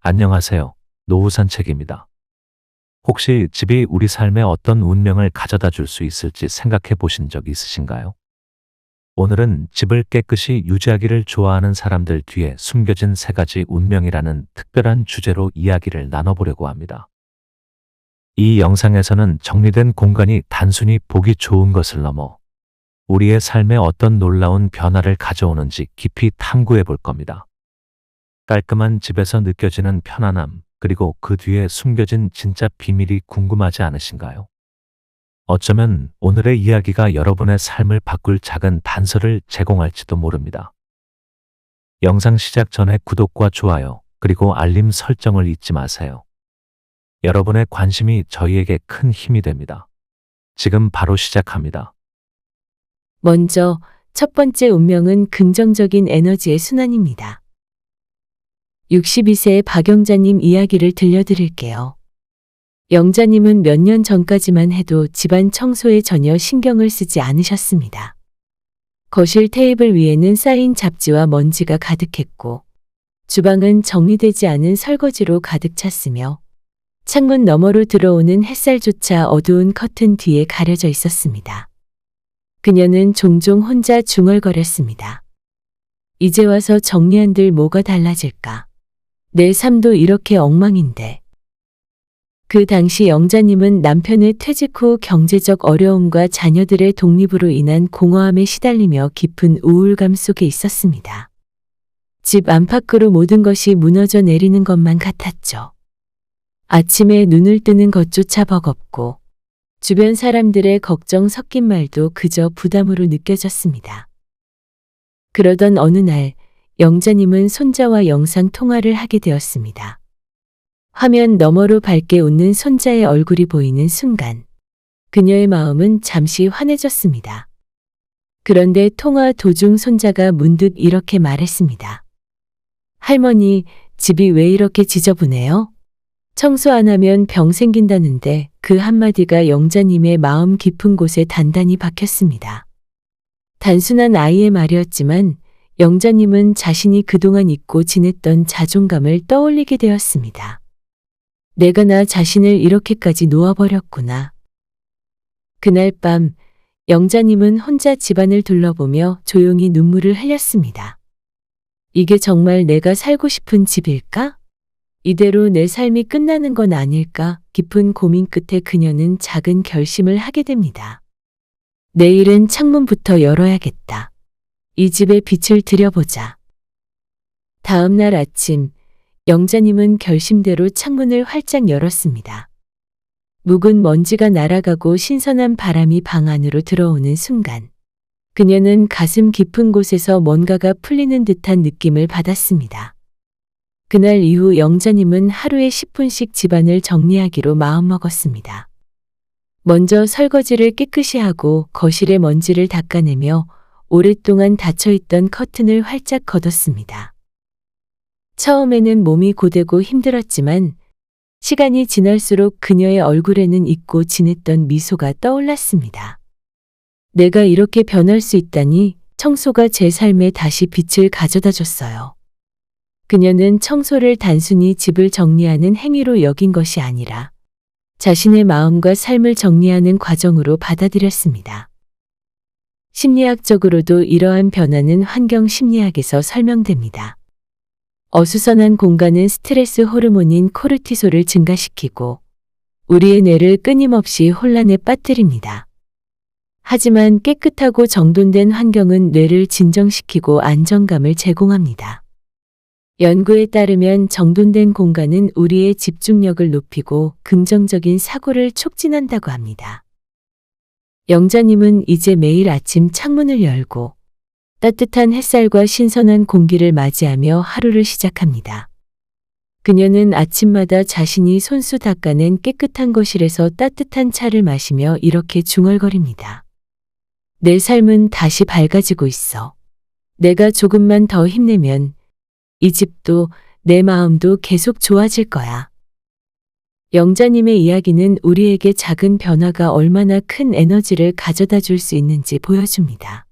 안녕하세요. 노후산책입니다. 혹시 집이 우리 삶에 어떤 운명을 가져다 줄 수 있을지 생각해 보신 적 있으신가요? 오늘은 집을 깨끗이 유지하기를 좋아하는 사람들 뒤에 숨겨진 세 가지 운명이라는 특별한 주제로 이야기를 나눠보려고 합니다. 이 영상에서는 정리된 공간이 단순히 보기 좋은 것을 넘어 우리의 삶에 어떤 놀라운 변화를 가져오는지 깊이 탐구해 볼 겁니다. 깔끔한 집에서 느껴지는 편안함, 그리고 그 뒤에 숨겨진 진짜 비밀이 궁금하지 않으신가요? 어쩌면 오늘의 이야기가 여러분의 삶을 바꿀 작은 단서를 제공할지도 모릅니다. 영상 시작 전에 구독과 좋아요, 그리고 알림 설정을 잊지 마세요. 여러분의 관심이 저희에게 큰 힘이 됩니다. 지금 바로 시작합니다. 먼저 첫 번째 운명은 긍정적인 에너지의 순환입니다. 62세의 박영자님 이야기를 들려드릴게요. 영자님은 몇 년 전까지만 해도 집안 청소에 전혀 신경을 쓰지 않으셨습니다. 거실 테이블 위에는 쌓인 잡지와 먼지가 가득했고, 주방은 정리되지 않은 설거지로 가득 찼으며, 창문 너머로 들어오는 햇살조차 어두운 커튼 뒤에 가려져 있었습니다. 그녀는 종종 혼자 중얼거렸습니다. 이제 와서 정리한들 뭐가 달라질까? 내 삶도 이렇게 엉망인데. 그 당시 영자님은 남편의 퇴직 후 경제적 어려움과 자녀들의 독립으로 인한 공허함에 시달리며 깊은 우울감 속에 있었습니다. 집 안팎으로 모든 것이 무너져 내리는 것만 같았죠. 아침에 눈을 뜨는 것조차 버겁고 주변 사람들의 걱정 섞인 말도 그저 부담으로 느껴졌습니다. 그러던 어느 날 영자님은 손자와 영상 통화를 하게 되었습니다. 화면 너머로 밝게 웃는 손자의 얼굴이 보이는 순간 그녀의 마음은 잠시 환해졌습니다. 그런데 통화 도중 손자가 문득 이렇게 말했습니다. 할머니, 집이 왜 이렇게 지저분해요? 청소 안 하면 병 생긴다는데 그 한마디가 영자님의 마음 깊은 곳에 단단히 박혔습니다. 단순한 아이의 말이었지만 영자님은 자신이 그동안 잊고 지냈던 자존감을 떠올리게 되었습니다. 내가 나 자신을 이렇게까지 놓아버렸구나. 그날 밤 영자님은 혼자 집안을 둘러보며 조용히 눈물을 흘렸습니다. 이게 정말 내가 살고 싶은 집일까? 이대로 내 삶이 끝나는 건 아닐까? 깊은 고민 끝에 그녀는 작은 결심을 하게 됩니다. 내일은 창문부터 열어야겠다. 이 집에 빛을 들여보자. 다음 날 아침, 영자님은 결심대로 창문을 활짝 열었습니다. 묵은 먼지가 날아가고 신선한 바람이 방 안으로 들어오는 순간, 그녀는 가슴 깊은 곳에서 뭔가가 풀리는 듯한 느낌을 받았습니다. 그날 이후 영자님은 하루에 10분씩 집안을 정리하기로 마음먹었습니다. 먼저 설거지를 깨끗이 하고 거실의 먼지를 닦아내며 오랫동안 닫혀있던 커튼을 활짝 걷었습니다. 처음에는 몸이 고되고 힘들었지만 시간이 지날수록 그녀의 얼굴에는 잊고 지냈던 미소가 떠올랐습니다. 내가 이렇게 변할 수 있다니 청소가 제 삶에 다시 빛을 가져다 줬어요. 그녀는 청소를 단순히 집을 정리하는 행위로 여긴 것이 아니라 자신의 마음과 삶을 정리하는 과정으로 받아들였습니다. 심리학적으로도 이러한 변화는 환경 심리학에서 설명됩니다. 어수선한 공간은 스트레스 호르몬인 코르티솔을 증가시키고 우리의 뇌를 끊임없이 혼란에 빠뜨립니다. 하지만 깨끗하고 정돈된 환경은 뇌를 진정시키고 안정감을 제공합니다. 연구에 따르면 정돈된 공간은 우리의 집중력을 높이고 긍정적인 사고를 촉진한다고 합니다. 영자님은 이제 매일 아침 창문을 열고 따뜻한 햇살과 신선한 공기를 맞이하며 하루를 시작합니다. 그녀는 아침마다 자신이 손수 닦아낸 깨끗한 거실에서 따뜻한 차를 마시며 이렇게 중얼거립니다. 내 삶은 다시 밝아지고 있어. 내가 조금만 더 힘내면 이 집도 내 마음도 계속 좋아질 거야. 영자님의 이야기는 우리에게 작은 변화가 얼마나 큰 에너지를 가져다 줄 수 있는지 보여줍니다.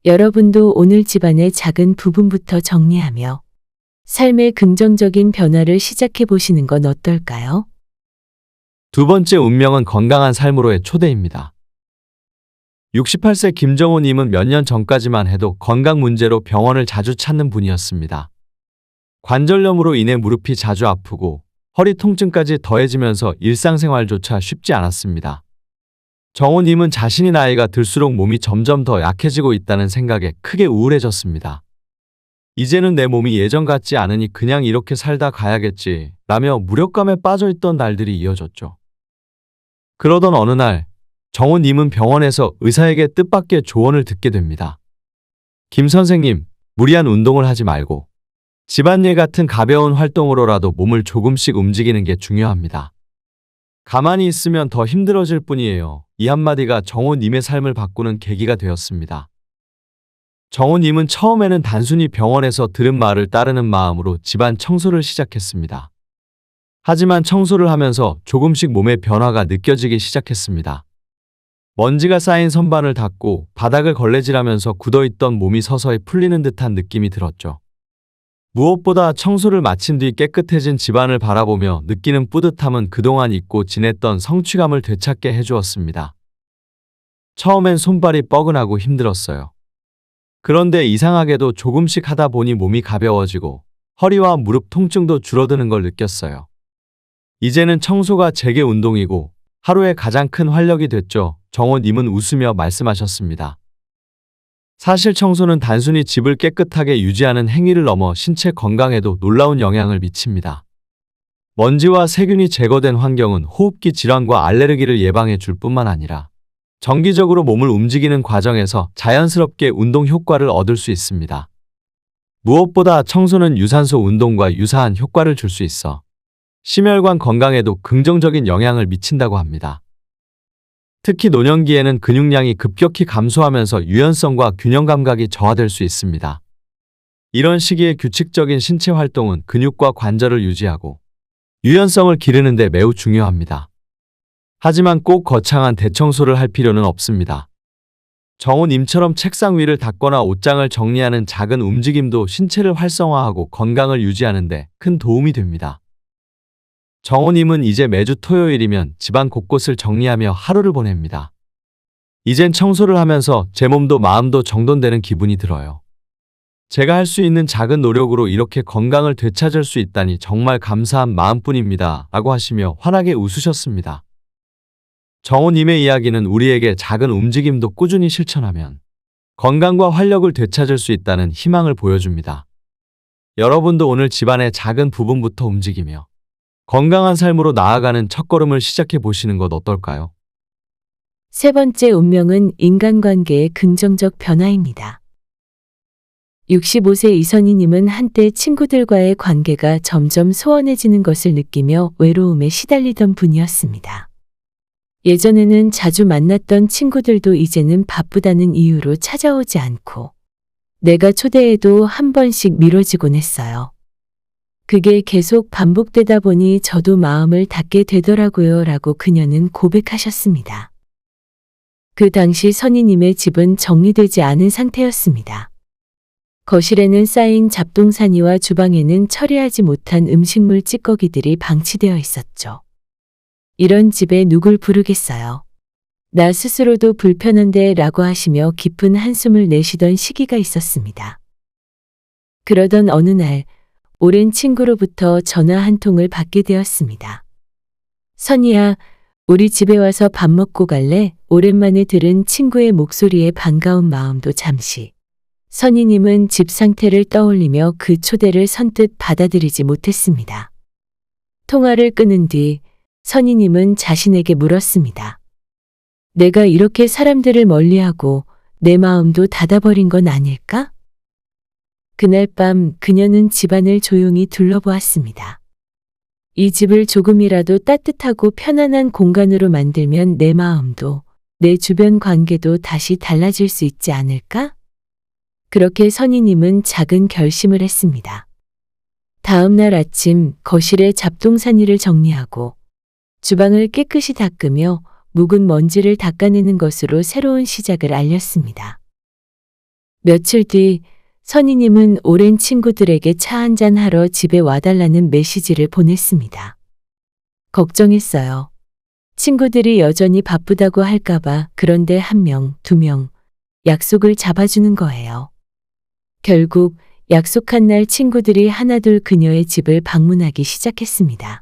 여러분도 오늘 집안의 작은 부분부터 정리하며 삶의 긍정적인 변화를 시작해 보시는 건 어떨까요? 두 번째 운명은 건강한 삶으로의 초대입니다. 68세 김정호님은 몇 년 전까지만 해도 건강 문제로 병원을 자주 찾는 분이었습니다. 관절염으로 인해 무릎이 자주 아프고 허리 통증까지 더해지면서 일상생활조차 쉽지 않았습니다. 정호님은 자신이 나이가 들수록 몸이 점점 더 약해지고 있다는 생각에 크게 우울해졌습니다. 이제는 내 몸이 예전 같지 않으니 그냥 이렇게 살다 가야겠지 라며 무력감에 빠져있던 날들이 이어졌죠. 그러던 어느 날 정호님은 병원에서 의사에게 뜻밖의 조언을 듣게 됩니다. 김 선생님, 무리한 운동을 하지 말고 집안일 같은 가벼운 활동으로라도 몸을 조금씩 움직이는 게 중요합니다. 가만히 있으면 더 힘들어질 뿐이에요. 이 한마디가 정호님의 삶을 바꾸는 계기가 되었습니다. 정호님은 처음에는 단순히 병원에서 들은 말을 따르는 마음으로 집안 청소를 시작했습니다. 하지만 청소를 하면서 조금씩 몸의 변화가 느껴지기 시작했습니다. 먼지가 쌓인 선반을 닦고 바닥을 걸레질하면서 굳어있던 몸이 서서히 풀리는 듯한 느낌이 들었죠. 무엇보다 청소를 마친 뒤 깨끗해진 집안을 바라보며 느끼는 뿌듯함은 그동안 잊고 지냈던 성취감을 되찾게 해주었습니다. 처음엔 손발이 뻐근하고 힘들었어요. 그런데 이상하게도 조금씩 하다 보니 몸이 가벼워지고 허리와 무릎 통증도 줄어드는 걸 느꼈어요. 이제는 청소가 제게 운동이고 하루의 가장 큰 활력이 됐죠. 정호님은 웃으며 말씀하셨습니다. 사실 청소는 단순히 집을 깨끗하게 유지하는 행위를 넘어 신체 건강에도 놀라운 영향을 미칩니다. 먼지와 세균이 제거된 환경은 호흡기 질환과 알레르기를 예방해 줄 뿐만 아니라 정기적으로 몸을 움직이는 과정에서 자연스럽게 운동 효과를 얻을 수 있습니다. 무엇보다 청소는 유산소 운동과 유사한 효과를 줄 수 있어 심혈관 건강에도 긍정적인 영향을 미친다고 합니다. 특히 노년기에는 근육량이 급격히 감소하면서 유연성과 균형 감각이 저하될 수 있습니다. 이런 시기에 규칙적인 신체 활동은 근육과 관절을 유지하고 유연성을 기르는 데 매우 중요합니다. 하지만 꼭 거창한 대청소를 할 필요는 없습니다. 정호님처럼 책상 위를 닦거나 옷장을 정리하는 작은 움직임도 신체를 활성화하고 건강을 유지하는 데 큰 도움이 됩니다. 정호님은 이제 매주 토요일이면 집안 곳곳을 정리하며 하루를 보냅니다. 이젠 청소를 하면서 제 몸도 마음도 정돈되는 기분이 들어요. 제가 할 수 있는 작은 노력으로 이렇게 건강을 되찾을 수 있다니 정말 감사한 마음뿐입니다. 라고 하시며 환하게 웃으셨습니다. 정호님의 이야기는 우리에게 작은 움직임도 꾸준히 실천하면 건강과 활력을 되찾을 수 있다는 희망을 보여줍니다. 여러분도 오늘 집안의 작은 부분부터 움직이며 건강한 삶으로 나아가는 첫걸음을 시작해 보시는 것 어떨까요? 세 번째 운명은 인간관계의 긍정적 변화입니다. 65세 이선희님은 한때 친구들과의 관계가 점점 소원해지는 것을 느끼며 외로움에 시달리던 분이었습니다. 예전에는 자주 만났던 친구들도 이제는 바쁘다는 이유로 찾아오지 않고 내가 초대해도 한 번씩 미뤄지곤 했어요. 그게 계속 반복되다 보니 저도 마음을 닫게 되더라고요 라고 그녀는 고백하셨습니다. 그 당시 선희님의 집은 정리되지 않은 상태였습니다. 거실에는 쌓인 잡동사니와 주방에는 처리하지 못한 음식물 찌꺼기들이 방치되어 있었죠. 이런 집에 누굴 부르겠어요. 나 스스로도 불편한데 라고 하시며 깊은 한숨을 내쉬던 시기가 있었습니다. 그러던 어느 날 오랜 친구로부터 전화 한 통을 받게 되었습니다. 선희야, 우리 집에 와서 밥 먹고 갈래? 오랜만에 들은 친구의 목소리에 반가운 마음도 잠시. 선희님은 집 상태를 떠올리며 그 초대를 선뜻 받아들이지 못했습니다. 통화를 끊은 뒤 선희님은 자신에게 물었습니다. 내가 이렇게 사람들을 멀리하고 내 마음도 닫아버린 건 아닐까? 그날 밤 그녀는 집안을 조용히 둘러보았습니다. 이 집을 조금이라도 따뜻하고 편안한 공간으로 만들면 내 마음도 내 주변 관계도 다시 달라질 수 있지 않을까? 그렇게 선희님은 작은 결심을 했습니다. 다음 날 아침 거실에 잡동사니를 정리하고 주방을 깨끗이 닦으며 묵은 먼지를 닦아내는 것으로 새로운 시작을 알렸습니다. 며칠 뒤 선희님은 오랜 친구들에게 차 한잔 하러 집에 와달라는 메시지를 보냈습니다. 걱정했어요. 친구들이 여전히 바쁘다고 할까봐. 그런데 1명, 2명 약속을 잡아주는 거예요. 결국 약속한 날 친구들이 하나둘 그녀의 집을 방문하기 시작했습니다.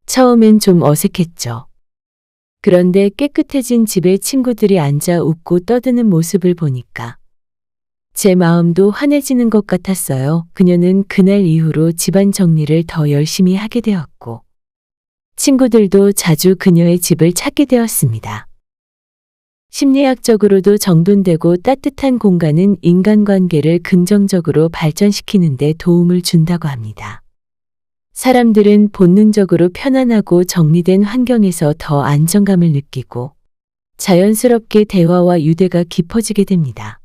처음엔 좀 어색했죠. 그런데 깨끗해진 집에 친구들이 앉아 웃고 떠드는 모습을 보니까 제 마음도 환해지는 것 같았어요. 그녀는 그날 이후로 집안 정리를 더 열심히 하게 되었고, 친구들도 자주 그녀의 집을 찾게 되었습니다. 심리학적으로도 정돈되고 따뜻한 공간은 인간관계를 긍정적으로 발전시키는 데 도움을 준다고 합니다. 사람들은 본능적으로 편안하고 정리된 환경에서 더 안정감을 느끼고 자연스럽게 대화와 유대가 깊어지게 됩니다.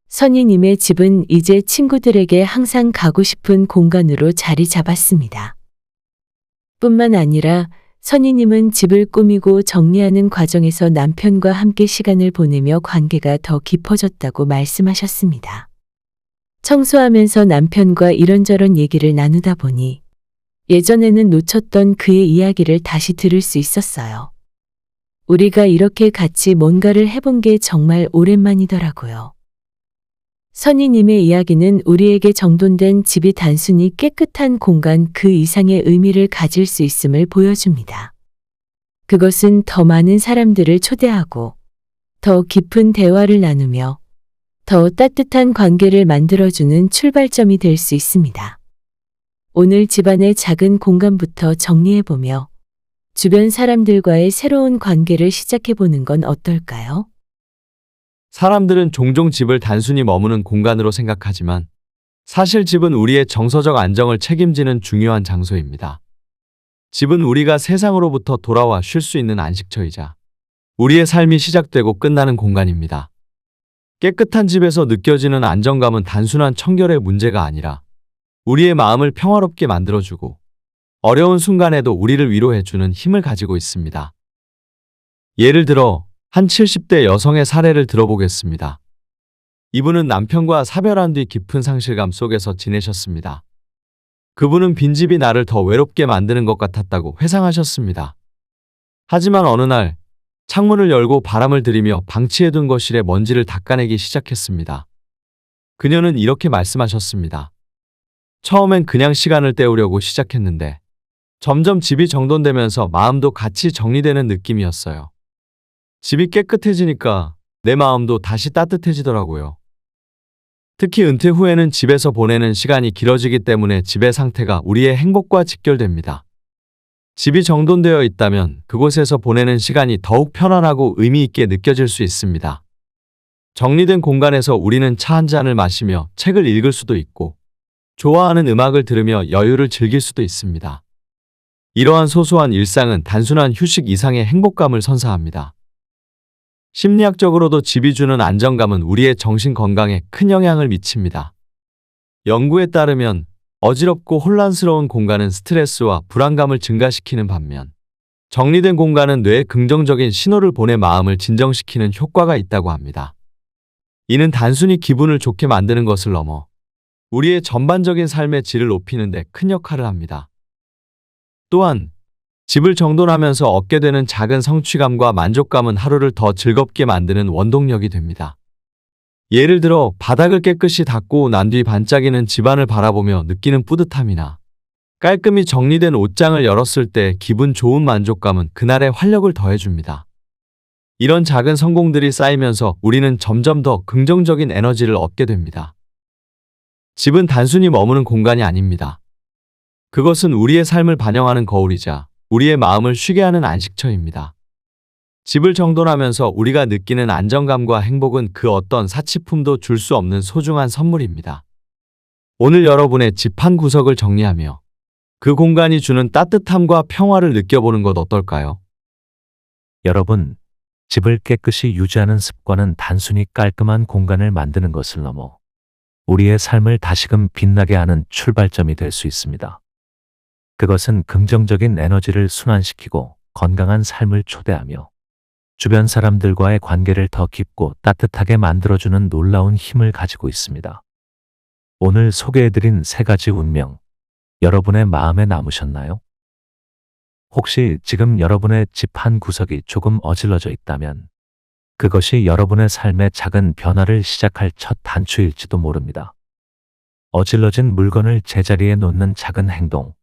선희님의 집은 이제 친구들에게 항상 가고 싶은 공간으로 자리 잡았습니다. 뿐만 아니라 선희님은 집을 꾸미고 정리하는 과정에서 남편과 함께 시간을 보내며 관계가 더 깊어졌다고 말씀하셨습니다. 청소하면서 남편과 이런저런 얘기를 나누다 보니 예전에는 놓쳤던 그의 이야기를 다시 들을 수 있었어요. 우리가 이렇게 같이 뭔가를 해본 게 정말 오랜만이더라고요. 선희님의 이야기는 우리에게 정돈된 집이 단순히 깨끗한 공간 그 이상의 의미를 가질 수 있음을 보여줍니다. 그것은 더 많은 사람들을 초대하고 더 깊은 대화를 나누며 더 따뜻한 관계를 만들어주는 출발점이 될 수 있습니다. 오늘 집안의 작은 공간부터 정리해보며 주변 사람들과의 새로운 관계를 시작해보는 건 어떨까요? 사람들은 종종 집을 단순히 머무는 공간으로 생각하지만 사실 집은 우리의 정서적 안정을 책임지는 중요한 장소입니다. 집은 우리가 세상으로부터 돌아와 쉴 수 있는 안식처이자 우리의 삶이 시작되고 끝나는 공간입니다. 깨끗한 집에서 느껴지는 안정감은 단순한 청결의 문제가 아니라 우리의 마음을 평화롭게 만들어주고 어려운 순간에도 우리를 위로해주는 힘을 가지고 있습니다. 예를 들어 한 70대 여성의 사례를 들어보겠습니다. 이분은 남편과 사별한 뒤 깊은 상실감 속에서 지내셨습니다. 그분은 빈집이 나를 더 외롭게 만드는 것 같았다고 회상하셨습니다. 하지만 어느 날 창문을 열고 바람을 들이며 방치해둔 거실에 먼지를 닦아내기 시작했습니다. 그녀는 이렇게 말씀하셨습니다. 처음엔 그냥 시간을 때우려고 시작했는데 점점 집이 정돈되면서 마음도 같이 정리되는 느낌이었어요. 집이 깨끗해지니까 내 마음도 다시 따뜻해지더라고요. 특히 은퇴 후에는 집에서 보내는 시간이 길어지기 때문에 집의 상태가 우리의 행복과 직결됩니다. 집이 정돈되어 있다면 그곳에서 보내는 시간이 더욱 편안하고 의미 있게 느껴질 수 있습니다. 정리된 공간에서 우리는 차 한 잔을 마시며 책을 읽을 수도 있고 좋아하는 음악을 들으며 여유를 즐길 수도 있습니다. 이러한 소소한 일상은 단순한 휴식 이상의 행복감을 선사합니다. 심리학적으로도 집이 주는 안정감은 우리의 정신 건강에 큰 영향을 미칩니다. 연구에 따르면 어지럽고 혼란스러운 공간은 스트레스와 불안감을 증가시키는 반면 정리된 공간은 뇌에 긍정적인 신호를 보내 마음을 진정시키는 효과가 있다고 합니다. 이는 단순히 기분을 좋게 만드는 것을 넘어 우리의 전반적인 삶의 질을 높이는 데 큰 역할을 합니다. 또한 집을 정돈하면서 얻게 되는 작은 성취감과 만족감은 하루를 더 즐겁게 만드는 원동력이 됩니다. 예를 들어 바닥을 깨끗이 닦고 난 뒤 반짝이는 집안을 바라보며 느끼는 뿌듯함이나 깔끔히 정리된 옷장을 열었을 때 기분 좋은 만족감은 그날의 활력을 더해줍니다. 이런 작은 성공들이 쌓이면서 우리는 점점 더 긍정적인 에너지를 얻게 됩니다. 집은 단순히 머무는 공간이 아닙니다. 그것은 우리의 삶을 반영하는 거울이자 우리의 마음을 쉬게 하는 안식처입니다. 집을 정돈하면서 우리가 느끼는 안정감과 행복은 그 어떤 사치품도 줄 수 없는 소중한 선물입니다. 오늘 여러분의 집 한 구석을 정리하며 그 공간이 주는 따뜻함과 평화를 느껴보는 것 어떨까요? 여러분, 집을 깨끗이 유지하는 습관은 단순히 깔끔한 공간을 만드는 것을 넘어 우리의 삶을 다시금 빛나게 하는 출발점이 될 수 있습니다. 그것은 긍정적인 에너지를 순환시키고 건강한 삶을 초대하며 주변 사람들과의 관계를 더 깊고 따뜻하게 만들어주는 놀라운 힘을 가지고 있습니다. 오늘 소개해드린 3가지 운명, 여러분의 마음에 남으셨나요? 혹시 지금 여러분의 집 한 구석이 조금 어질러져 있다면 그것이 여러분의 삶의 작은 변화를 시작할 첫 단추일지도 모릅니다. 어질러진 물건을 제자리에 놓는 작은 행동,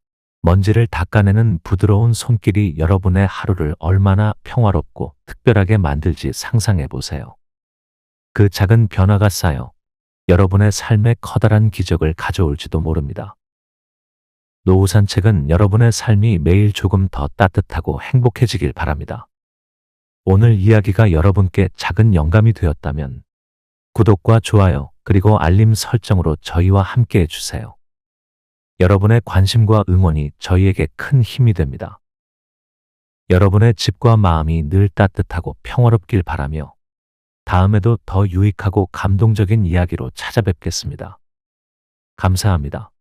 먼지를 닦아내는 부드러운 손길이 여러분의 하루를 얼마나 평화롭고 특별하게 만들지 상상해 보세요. 그 작은 변화가 쌓여 여러분의 삶에 커다란 기적을 가져올지도 모릅니다. 노후 산책은 여러분의 삶이 매일 조금 더 따뜻하고 행복해지길 바랍니다. 오늘 이야기가 여러분께 작은 영감이 되었다면 구독과 좋아요 그리고 알림 설정으로 저희와 함께 해주세요. 여러분의 관심과 응원이 저희에게 큰 힘이 됩니다. 여러분의 집과 마음이 늘 따뜻하고 평화롭길 바라며 다음에도 더 유익하고 감동적인 이야기로 찾아뵙겠습니다. 감사합니다.